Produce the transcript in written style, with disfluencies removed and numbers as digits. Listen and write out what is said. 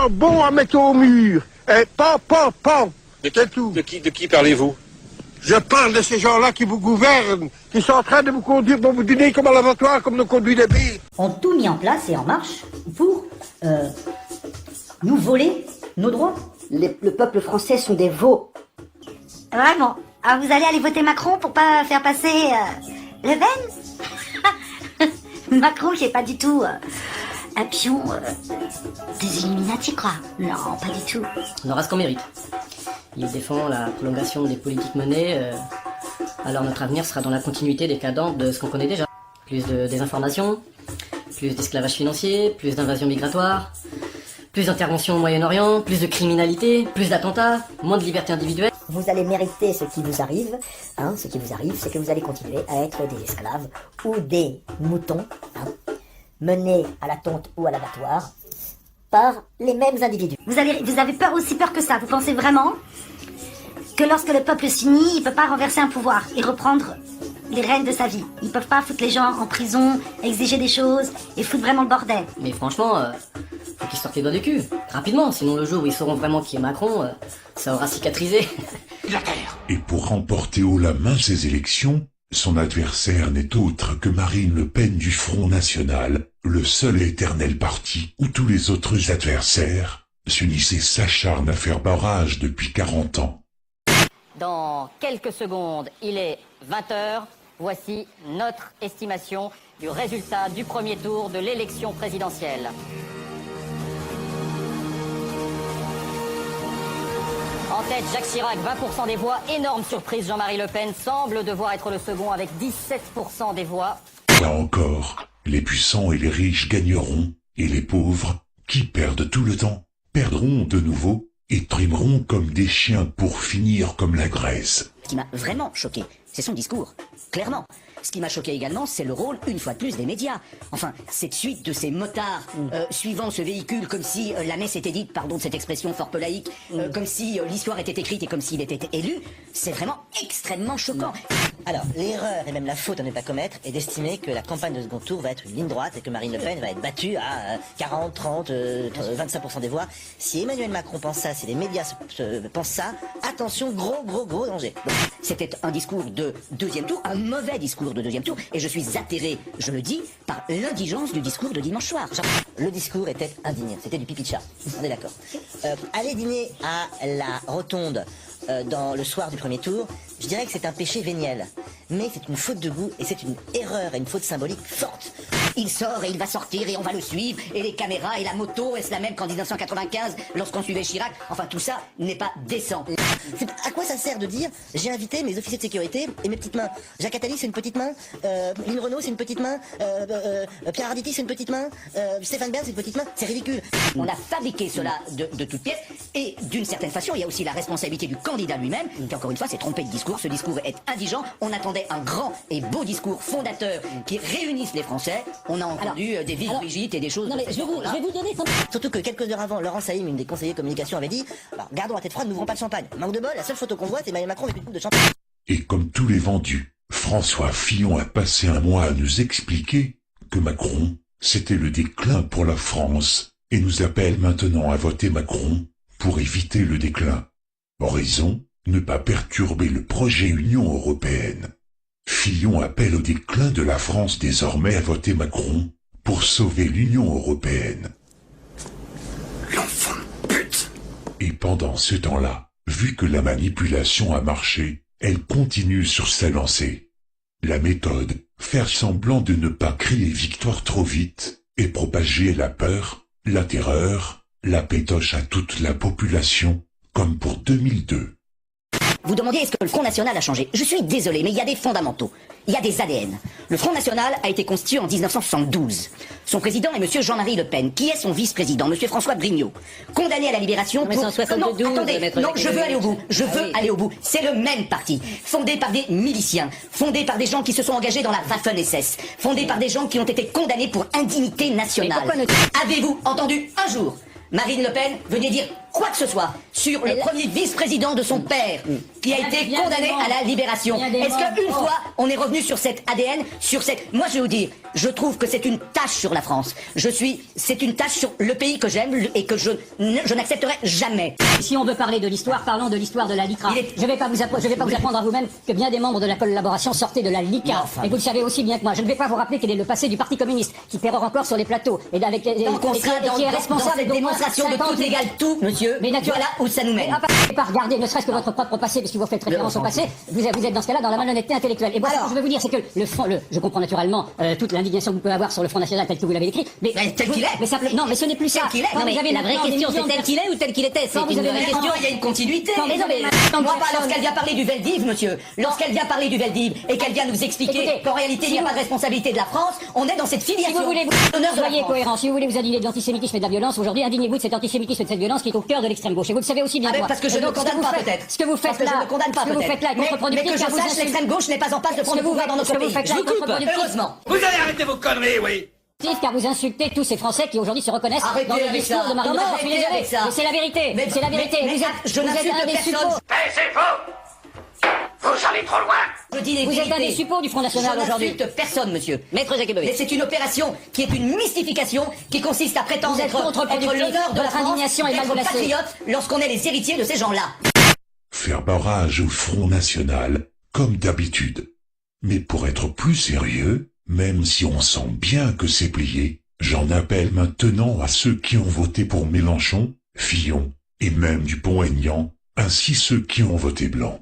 gens bons à mettre au mur. Et pan. C'est tout. De qui parlez-vous? Je parle de ces gens-là qui vous gouvernent, qui sont en train de vous conduire pour vous dîner comme à l'abattoir, comme nous conduit les billes. Ont tout mis en place et en marche pour nous voler nos droits. Le peuple français sont des veaux. Vraiment. Alors vous allez aller voter Macron pour pas faire passer Le Pen. Macron, c'est pas du tout un pion des Illuminati, quoi. Non, pas du tout. On aura ce qu'on mérite. Il défend la prolongation des politiques menées, alors notre avenir sera dans la continuité décadente de ce qu'on connaît déjà. Plus de désinformation, plus d'esclavage financier, plus d'invasion migratoire, plus d'intervention au Moyen-Orient, plus de criminalité, plus d'attentats, moins de liberté individuelle. Vous allez mériter ce qui vous arrive. Ce qui vous arrive, c'est que vous allez continuer à être des esclaves ou des moutons, menés à la tonte ou à l'abattoir par les mêmes individus. Vous avez peur, aussi peur que ça. Vous pensez vraiment que lorsque le peuple s'unit, il peut pas renverser un pouvoir et reprendre les rênes de sa vie. Ils peuvent pas foutre les gens en prison, exiger des choses et foutre vraiment le bordel. Mais franchement, faut qu'ils sortent les doigts du cul, rapidement, sinon le jour où ils sauront vraiment qui est Macron, ça aura cicatrisé. Et pour remporter haut la main ces élections, son adversaire n'est autre que Marine Le Pen du Front National, le seul et éternel parti où tous les autres adversaires s'unissaient s'acharnent à faire barrage depuis 40 ans. Dans quelques secondes, il est 20h. Voici notre estimation du résultat du premier tour de l'élection présidentielle. En tête, Jacques Chirac, 20% des voix. Énorme surprise, Jean-Marie Le Pen semble devoir être le second avec 17% des voix. Là encore, les puissants et les riches gagneront, et les pauvres, qui perdent tout le temps, perdront de nouveau, et trimeront comme des chiens pour finir comme la Grèce. Ce qui m'a vraiment choqué, c'est son discours, clairement. Ce qui m'a choqué également, c'est le rôle, une fois de plus, des médias. Enfin, cette suite de ces motards suivant ce véhicule comme si la messe était dite, pardon de cette expression fort peu laïque, comme si l'histoire était écrite et comme s'il était élu, c'est vraiment extrêmement choquant. Alors, l'erreur et même la faute à ne pas commettre est d'estimer que la campagne de second tour va être une ligne droite et que Marine Le Pen va être battue à 40, 30, 25% des voix. Si Emmanuel Macron pense ça, si les médias pensent ça, attention, gros danger. C'était un discours de deuxième tour, un mauvais discours de deuxième tour, et je suis atterré, je le dis, par l'indigence du discours de dimanche soir. Le discours était indigne, c'était du pipi de chat, on est d'accord. Aller dîner à la Rotonde dans le soir du premier tour, je dirais que c'est un péché véniel. Mais c'est une faute de goût et c'est une erreur et une faute symbolique forte. Il sort et il va sortir et on va le suivre, et les caméras et la moto, est-ce la même qu'en 1995 lorsqu'on suivait Chirac? Enfin, tout ça n'est pas décent. À quoi ça sert de dire j'ai invité mes officiers de sécurité et mes petites mains? Jacques Attali c'est une petite main, Lynn Renault c'est une petite main, Pierre Arditi c'est une petite main, Stéphane Bern c'est une petite main, c'est ridicule. On a fabriqué cela de toutes pièces, et d'une certaine façon il y a aussi la responsabilité du candidat lui-même, qui encore une fois s'est trompé de discours. Ce discours est indigent. On attendait un grand et beau discours fondateur qui réunisse les Français. On a entendu des vives Brigitte et des choses. Non mais je vais vous donner... Surtout que quelques heures avant, Laurent Saïm, une des conseillers communication, avait dit alors, gardons la tête froide, n'ouvrons pas de champagne. Manque de bol, la seule photo qu'on voit, c'est Emmanuel Macron avec une coupe de champagne. Et comme tous les vendus, François Fillon a passé un mois à nous expliquer que Macron, c'était le déclin pour la France, et nous appelle maintenant à voter Macron pour éviter le déclin. En raison, ne pas perturber le projet Union européenne. Fillon appelle au déclin de la France désormais à voter Macron pour sauver l'Union européenne. L'enfant de pute. Et pendant ce temps-là, vu que la manipulation a marché, elle continue sur sa lancée. La méthode, faire semblant de ne pas crier victoire trop vite, et propager la peur, la terreur, la pétoche à toute la population, comme pour 2002. Vous demandiez est-ce que le Front National a changé? Je suis désolé, mais il y a des fondamentaux. Il y a des ADN. Le Front National a été constitué en 1972. Son président est monsieur Jean-Marie Le Pen. Qui est son vice-président? Monsieur François Brignot. Condamné à la libération pour... 1972, non, attendez, non, je veux aller au bout. Je veux aller au bout. C'est le même parti. Fondé par des miliciens. Fondé par des gens qui se sont engagés dans la Waffen-SS. Fondé par des gens qui ont été condamnés pour indignité nationale. Avez-vous entendu un jour Marine Le Pen venir dire quoi que ce soit sur le premier vice-président de son père, qui a été condamné à la libération. Est-ce qu'une fois, on est revenu sur cet ADN, sur cette... Moi, je vais vous dire, je trouve que c'est une tâche sur la France. C'est une tâche sur le pays que j'aime et que je n'accepterai jamais. Si on veut parler de l'histoire, parlons de l'histoire de la LICRA. Je ne vais pas vous apprendre à vous-même que bien des membres de la collaboration sortaient de la LICA. Enfin, et vous le savez aussi bien que moi. Je ne vais pas vous rappeler quel est le passé du Parti communiste, qui pérore encore sur les plateaux, et avec qui est responsable de démonstration de tout égale tout, monsieur. Mais voilà où ça nous mène. Et pas regarder, ne serait-ce que votre propre passé, puisque vous faites référence au passé, vous êtes dans ce cas-là dans la malhonnêteté intellectuelle. Et moi, ce que je veux vous dire, c'est que je comprends naturellement toute l'indignation que vous pouvez avoir sur le Front National tel que vous l'avez écrit, mais tel qu'il est. Non, mais ce n'est plus ça. Tel qu'il est. Non, mais la vraie question, c'est tel qu'il est ou tel qu'il était. C'est une vraie question. Il y a une continuité. Moi, lorsqu'elle vient parler du Veldiv, monsieur, lorsqu'elle vient parler du Veldiv et qu'elle vient nous expliquer qu'en réalité il n'y a pas de responsabilité de la France, on est dans cette filiation. Si vous voulez, soyez cohérents. Si vous voulez vous indigner de l'antisémitisme et de la violence, aujourd'hui, indignez-vous de cet antisémitisme et de cette violence qui est au cœur de l'extrême gauche. Et vous le savez aussi bien. Parce que je ne condamne pas peut-être. Ce que vous faites là, est contre-productif. Mais que je sache, l'extrême gauche n'est pas en passe de prendre le pouvoir dans notre pays. Je vous coupe. Heureusement. Vous allez arrêter vos conneries, oui. Car vous insultez tous ces Français qui aujourd'hui se reconnaissent dans le discours de Marine Le Pen. Je suis désolé, mais c'est la vérité. C'est la vérité. Je n'insulte personne. C'est faux. Vous allez trop loin. Je dis les Vous êtes un des suppôts du Front National aujourd'hui. Je n'insulte personne, monsieur. Maître Jacquemet. Mais c'est une opération qui est une mystification qui consiste à prétendre être l'honneur de la France, d'être patriote lorsqu'on est les héritiers de ces gens-là. Faire barrage au Front National, comme d'habitude. Mais pour être plus sérieux, même si on sent bien que c'est plié, j'en appelle maintenant à ceux qui ont voté pour Mélenchon, Fillon et même Dupont-Aignan, ainsi ceux qui ont voté blanc.